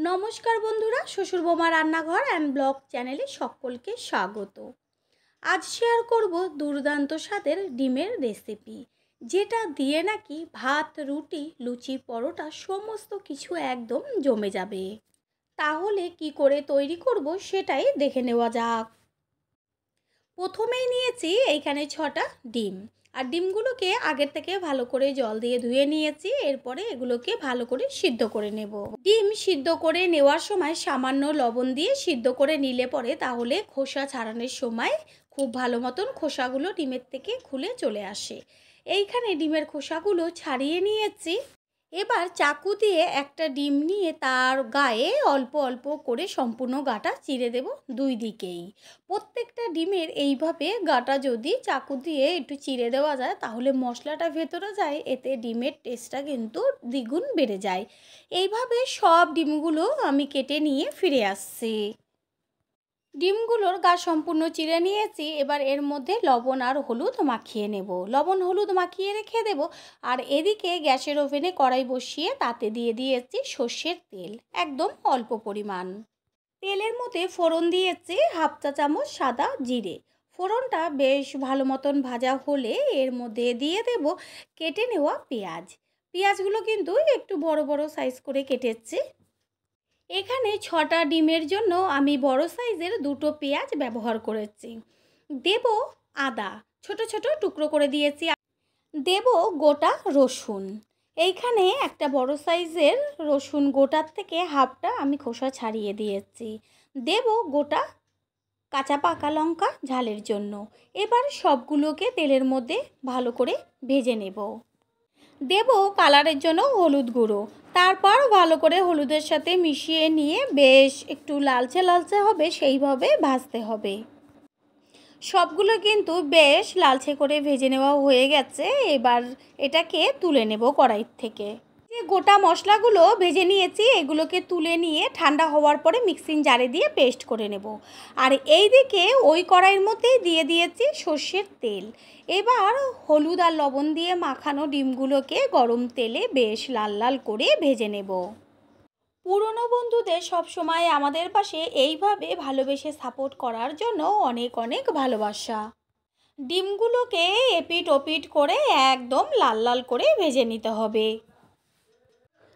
নমস্কার বন্ধুরা, শ্বশুর বোমা রান্নাঘর অ্যান্ড ব্লগ চ্যানেলে সকলকে স্বাগত। আজ শেয়ার করব দুর্দান্ত স্বাদের ডিমের রেসিপি, যেটা দিয়ে নাকি ভাত, রুটি, লুচি, পরোটা সমস্ত কিছু একদম জমে যাবে। তাহলে কি করে তৈরি করব সেটাই দেখে নেওয়া যাক। প্রথমেই নিয়েছি এইখানে 6টা ডিম, আর ডিমগুলোকে আগের থেকে ভালো করে জল দিয়ে ধুয়ে নিয়েছি। এরপরে এগুলোকে ভালো করে সিদ্ধ করে নেব। ডিম সিদ্ধ করে নেওয়ার সময় সামান্য লবণ দিয়ে সিদ্ধ করে নিলে পরে তাহলে খোসা ছাড়ানোর সময় খুব ভালো মতন খোসাগুলো ডিমের থেকে খুলে চলে আসে। এইখানে ডিমের খোসাগুলো ছাড়িয়ে নিয়েছি। এবার চাকু দিয়ে একটা ডিম নিয়ে তার গায়ে অল্প অল্প করে সম্পূর্ণ গাটা চিরে দেব দুই দিকেই। প্রত্যেকটা ডিমের এইভাবে গাটা যদি চাকু দিয়ে একটু চিরে দেওয়া যায় তাহলে মশলাটা ভেতরে যায়, এতে ডিমের টেস্টটা কিন্তু দ্বিগুণ বেড়ে যায়। এইভাবে সব ডিমগুলো আমি কেটে নিয়ে ফিরে আসছি। ডিমগুলোর গা সম্পূর্ণ চিড়ে নিয়েছি। এবার এর মধ্যে লবণ আর হলুদ মাখিয়ে নেব। লবণ হলুদ মাখিয়ে রেখে দেব। আর এদিকে গ্যাসের ওভেনে কড়াই বসিয়ে তাতে দিয়ে দিয়েছি সর্ষের তেল, একদম অল্প পরিমাণ। তেলের মধ্যে ফোড়ন দিয়েছি হাফ চা চামচ সাদা জিরে। ফোড়নটা বেশ ভালো মতন ভাজা হলে এর মধ্যে দিয়ে দেব কেটে নেওয়া পেঁয়াজ। পেঁয়াজগুলো কিন্তু একটু বড় বড় সাইজ করে কেটেছি। এখানে 6টা ডিমের জন্য আমি বড় সাইজের 2টো পেঁয়াজ ব্যবহার করেছি। দেব আদা, ছোট ছোট টুকরো করে দিয়েছি। দেব গোটা রসুন। এইখানে একটা বড় সাইজের রসুন গোটার থেকে হাফটা আমি খোসা ছাড়িয়ে দিয়েছি। দেব গোটা কাঁচা পাকা লঙ্কা ঝালের জন্য। এবার সবগুলোকে তেলের মধ্যে ভালো করে ভেজে নেব। দেব কালারের জন্য হলুদ গুঁড়ো। তারপর ভালো করে হলুদের সাথে মিশিয়ে নিয়ে বেশ একটু লালচে লালচে হবে সেইভাবে ভাজতে হবে। সবগুলো কিন্তু বেশ লালচে করে ভেজে নেওয়া হয়ে গেছে। এবার এটাকে তুলে নেব কড়াই থেকে। যে গোটা মশলাগুলো ভেজে নিয়েছি এগুলোকে তুলে নিয়ে ঠান্ডা হওয়ার পরে মিক্সিং জারে দিয়ে পেস্ট করে নেব। আর এই দিকে ওই কড়াইয়ের মধ্যেই দিয়ে দিয়েছি সর্ষের তেল। এবার হলুদ আর লবণ দিয়ে মাখানো ডিমগুলোকে গরম তেলে বেশ লাল লাল করে ভেজে নেব। পুরনো বন্ধুদের সব সময় আমাদের পাশে এইভাবে ভালোবেসে সাপোর্ট করার জন্য অনেক অনেক ভালোবাসা। ডিমগুলোকে এপিট ওপিট করে একদম লাল লাল করে ভেজে নিতে হবে।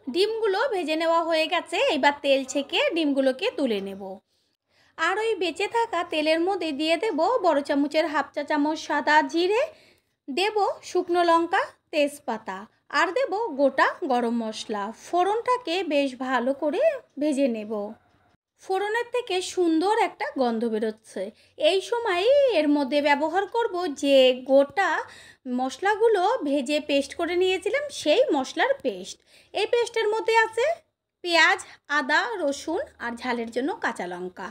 ডিমগুলো ভেজে নেওয়া হয়ে গেছে। এবার তেল ছেঁকে ডিমগুলোকে তুলে নেব। আর ওই বেঁচে থাকা তেলের মধ্যে দিয়ে দেব বড় চামচের হাফ চা চামচ সাদা জিরে, দেব শুকনো লঙ্কা, তেজপাতা, আর দেব গোটা গরম মশলা। ফোড়নটাকে বেশ ভালো করে ভেজে নেব। ফোড়নের থেকে সুন্দর একটা গন্ধ বেরোচ্ছে। এই সময় এর মধ্যে ব্যবহার করব যে গোটা মশলাগুলো ভেজে পেস্ট করে নিয়েছিলাম, সেই মশলার পেস্ট। এই পেস্টের মধ্যে আছে পেঁয়াজ, আদা, রসুন আর ঝালের জন্য কাঁচা লঙ্কা।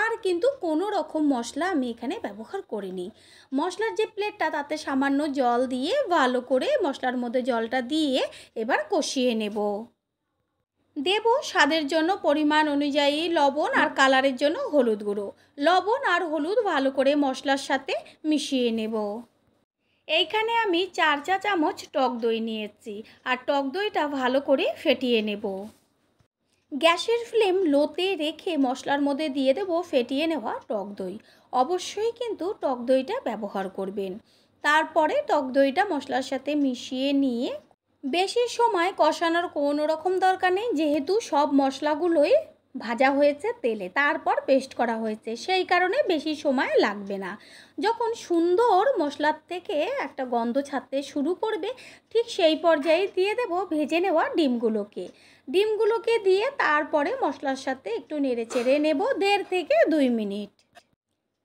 আর কিন্তু কোনো রকম মশলা আমি এখানে ব্যবহার করিনি। মশলার যে প্লেটটা তাতে সামান্য জল দিয়ে ভালো করে মশলার মধ্যে জলটা দিয়ে এবার কষিয়ে নেব। দেব স্বাদের জন্য পরিমাণ অনুযায়ী লবণ আর কালারের জন্য হলুদ গুঁড়ো। লবণ আর হলুদ ভালো করে মশলার সাথে মিশিয়ে নেব। এইখানে আমি 4 চা চামচ টক দই নিয়েছি, আর টক দইটা ভালো করে ফেটিয়ে নেব। গ্যাসের ফ্লেম লোতে রেখে মশলার মধ্যে দিয়ে দেব ফেটিয়ে নেওয়া টক দই। অবশ্যই কিন্তু টক দইটা ব্যবহার করবেন। তারপরে টক দইটা মশলার সাথে মিশিয়ে নিয়ে বেশি সময় কষানোর কোনো রকম দরকার নেই, যেহেতু সব মশলাগুলোই ভাজা হয়েছে তেলে, তারপর পেস্ট করা হয়েছে, সেই কারণে বেশি সময় লাগবে না। যখন সুন্দর মশলার থেকে একটা গন্ধ ছাড়তে শুরু করবে ঠিক সেই পর্যায়ে দিয়ে দেব ভেজে নেওয়া ডিমগুলোকে দিয়ে তারপরে মশলার সাথে একটু নেড়ে চেড়ে নেব 1.5 থেকে 2 মিনিট।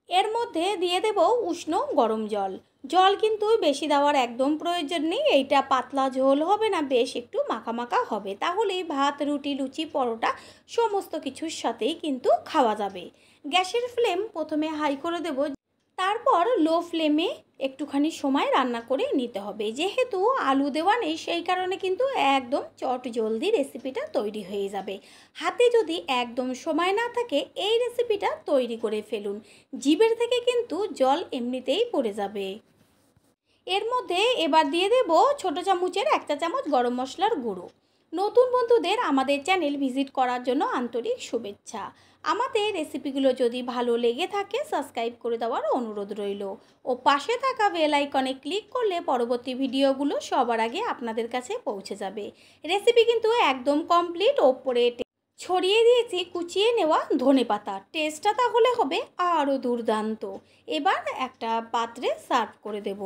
এর মধ্যে দিয়ে দেব উষ্ণ গরম জল। জল কিন্তু বেশি দেওয়ার একদম প্রয়োজন নেই। এইটা পাতলা ঝোল হবে না, বেশ একটু মাখা মাখা হবে। তাহলেই ভাত, রুটি, লুচি, পরোটা সমস্ত কিছুর সাথেই কিন্তু খাওয়া যাবে। গ্যাসের ফ্লেম প্রথমে হাই করে দেব, তারপর লো ফ্লেমে একটুখানি সময় রান্না করে নিতে হবে। যেহেতু আলু দেওয়া নেই সেই কারণে কিন্তু একদম চট জলদি রেসিপিটা তৈরি হয়ে যাবে। হাতে যদি একদম সময় না থাকে এই রেসিপিটা তৈরি করে ফেলুন, জিভের থেকে কিন্তু জল এমনিতেই পড়ে যাবে। এর মধ্যে এবার দিয়ে দেব ছোটো চামচের 1 চা চামচ গরম মশলার গুঁড়ো। নতুন বন্ধুদের আমাদের চ্যানেল ভিজিট করার জন্য আন্তরিক শুভেচ্ছা। আমাদের রেসিপিগুলো যদি ভালো লেগে থাকে সাবস্ক্রাইব করে দেওয়ার অনুরোধ রইল ও পাশে থাকা বেল আইকনে ক্লিক করলে পরবর্তী ভিডিওগুলো সবার আগে আপনাদের কাছে পৌঁছে যাবে। রেসিপি কিন্তু একদম কমপ্লিট। ওপরে ছড়িয়ে দিয়েছি কুচিয়ে নেওয়া ধনেপাতা। টেস্টটা তাহলে হবে আরও দুর্দান্ত। এবার একটা পাত্রে সার্ভ করে দেব।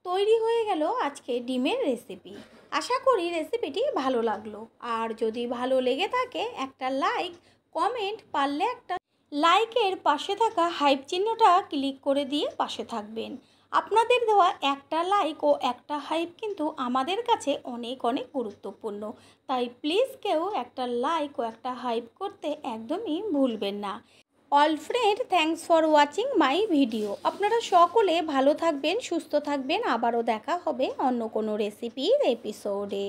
তৈরি হয়ে গেল আজকে ডিমের রেসিপি। আশা করি রেসিপিটি ভালো লাগলো। আর যদি ভালো লেগে থাকে একটা লাইক, কমেন্ট, পারলে একটা লাইকের পাশে থাকা হাইপ চিহ্নটা ক্লিক করে দিয়ে পাশে থাকবেন। আপনাদের দেওয়া একটা লাইক ও একটা হাইপ কিন্তু আমাদের কাছে অনেক অনেক গুরুত্বপূর্ণ। তাই প্লিজ কেউ একটা লাইক ও একটা হাইপ করতে একদমই ভুলবেন না। All friend, thanks for watching my video. আপনারা সকলে ভালো থাকবেন, সুস্থ থাকবেন। আবারও দেখা হবে অন্য কোনো রেসিপির এপিসোডে।